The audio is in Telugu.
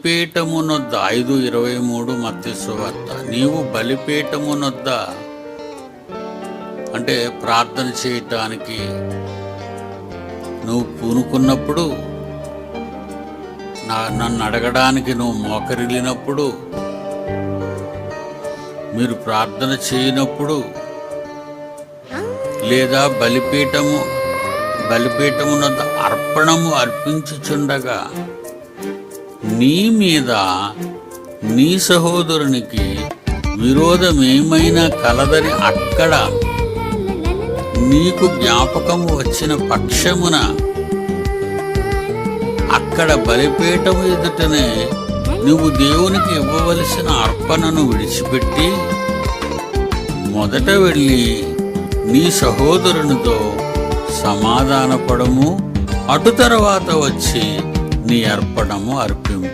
బలిపీఠమునొద్ద 5:23 మత్తయి సువార్త. నీవు బలిపీఠమునొద్ద అంటే ప్రార్థన చేయటానికి నువ్వు పూనుకున్నప్పుడు, నన్ను అడగడానికి నువ్వు మోకరిల్లినప్పుడు, మీరు ప్రార్థన చేయనప్పుడు, లేదా బలిపీఠమునొద్ద అర్పణము అర్పించుచుండగా నీ మీద నీ సహోదరునికి విరోధమేమైనా కలదని అక్కడ నీకు జ్ఞాపకము వచ్చిన పక్షమున, అక్కడ బలిపీఠము ఎదుటనే నువ్వు దేవునికి ఇవ్వవలసిన అర్పణను విడిచిపెట్టి మొదట వెళ్ళి నీ సహోదరునితో సమాధానపడము, అటు తర్వాత వచ్చి నీ అర్పణము అర్పింపు.